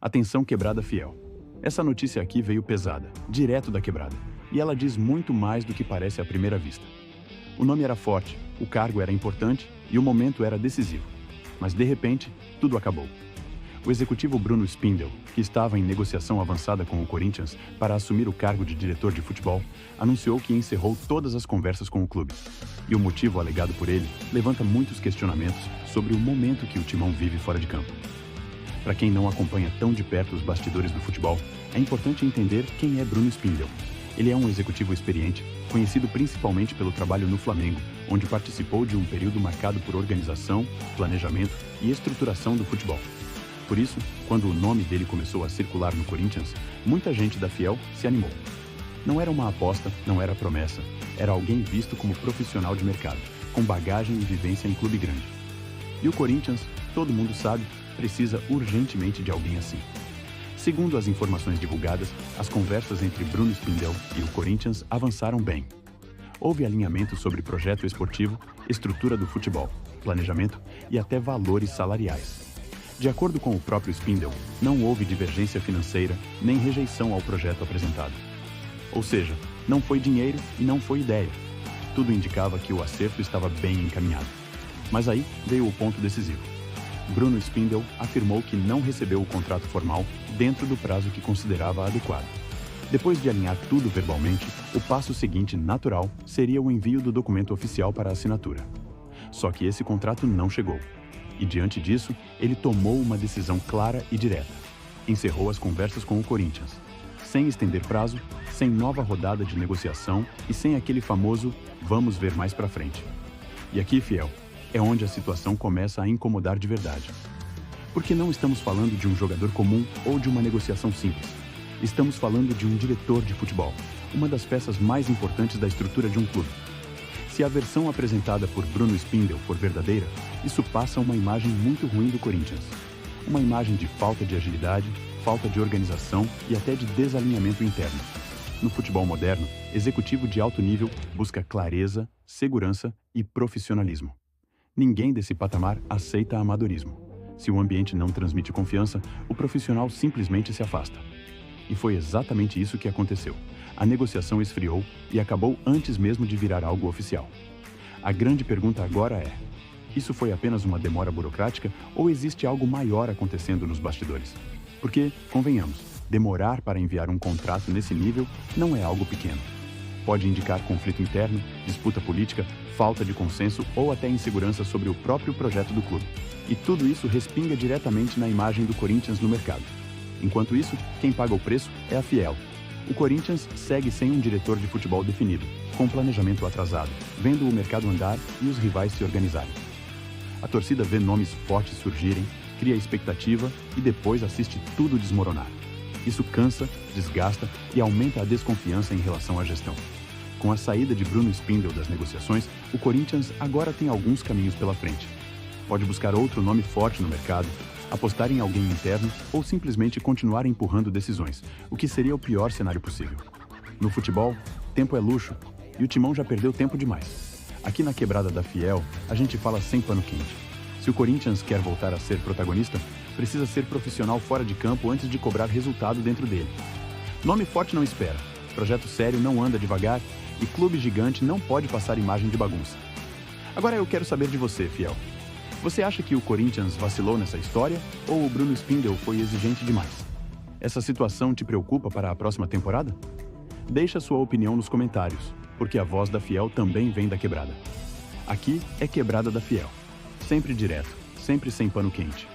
Atenção, Quebrada Fiel. Essa notícia aqui veio pesada, direto da quebrada, e ela diz muito mais do que parece à primeira vista. O nome era forte, o cargo era importante e o momento era decisivo. Mas, de repente, tudo acabou. O executivo Bruno Spindel, que estava em negociação avançada com o Corinthians para assumir o cargo de diretor de futebol, anunciou que encerrou todas as conversas com o clube. E o motivo alegado por ele levanta muitos questionamentos sobre o momento que o Timão vive fora de campo. Para quem não acompanha tão de perto os bastidores do futebol, é importante entender quem é Bruno Spindel. Ele é um executivo experiente, conhecido principalmente pelo trabalho no Flamengo, onde participou de um período marcado por organização, planejamento e estruturação do futebol. Por isso, quando o nome dele começou a circular no Corinthians, muita gente da Fiel se animou. Não era uma aposta, não era promessa, era alguém visto como profissional de mercado, com bagagem e vivência em clube grande. E o Corinthians, todo mundo sabe, precisa urgentemente de alguém assim. Segundo as informações divulgadas, as conversas entre Bruno Spindel e o Corinthians avançaram bem. Houve alinhamento sobre projeto esportivo, estrutura do futebol, planejamento e até valores salariais. De acordo com o próprio Spindel, não houve divergência financeira nem rejeição ao projeto apresentado. Ou seja, não foi dinheiro e não foi ideia. Tudo indicava que o acerto estava bem encaminhado. Mas aí veio o ponto decisivo. Bruno Spindel afirmou que não recebeu o contrato formal dentro do prazo que considerava adequado. Depois de alinhar tudo verbalmente, o passo seguinte natural seria o envio do documento oficial para assinatura. Só que esse contrato não chegou. E diante disso, ele tomou uma decisão clara e direta. Encerrou as conversas com o Corinthians, sem estender prazo, sem nova rodada de negociação e sem aquele famoso "vamos ver mais pra frente". E aqui, Fiel, é onde a situação começa a incomodar de verdade. Porque não estamos falando de um jogador comum ou de uma negociação simples. Estamos falando de um diretor de futebol, uma das peças mais importantes da estrutura de um clube. Se a versão apresentada por Bruno Spindel for verdadeira, isso passa uma imagem muito ruim do Corinthians. Uma imagem de falta de agilidade, falta de organização e até de desalinhamento interno. No futebol moderno, executivo de alto nível busca clareza, segurança e profissionalismo. Ninguém desse patamar aceita amadorismo. Se o ambiente não transmite confiança, o profissional simplesmente se afasta. E foi exatamente isso que aconteceu. A negociação esfriou e acabou antes mesmo de virar algo oficial. A grande pergunta agora é: isso foi apenas uma demora burocrática ou existe algo maior acontecendo nos bastidores? Porque, convenhamos, demorar para enviar um contrato nesse nível não é algo pequeno. Pode indicar conflito interno, disputa política, falta de consenso ou até insegurança sobre o próprio projeto do clube. E tudo isso respinga diretamente na imagem do Corinthians no mercado. Enquanto isso, quem paga o preço é a Fiel. O Corinthians segue sem um diretor de futebol definido, com planejamento atrasado, vendo o mercado andar e os rivais se organizarem. A torcida vê nomes fortes surgirem, cria expectativa e depois assiste tudo desmoronar. Isso cansa, desgasta e aumenta a desconfiança em relação à gestão. Com a saída de Bruno Spindel das negociações, o Corinthians agora tem alguns caminhos pela frente. Pode buscar outro nome forte no mercado, apostar em alguém interno ou simplesmente continuar empurrando decisões, o que seria o pior cenário possível. No futebol, tempo é luxo e o Timão já perdeu tempo demais. Aqui na Quebrada da Fiel, a gente fala sem pano quente. Se o Corinthians quer voltar a ser protagonista, precisa ser profissional fora de campo antes de cobrar resultado dentro dele. Nome forte não espera, projeto sério não anda devagar e clube gigante não pode passar imagem de bagunça. Agora eu quero saber de você, Fiel. Você acha que o Corinthians vacilou nessa história ou o Bruno Spindel foi exigente demais? Essa situação te preocupa para a próxima temporada? Deixa sua opinião nos comentários, porque a voz da Fiel também vem da quebrada. Aqui é Quebrada da Fiel. Sempre direto, sempre sem pano quente.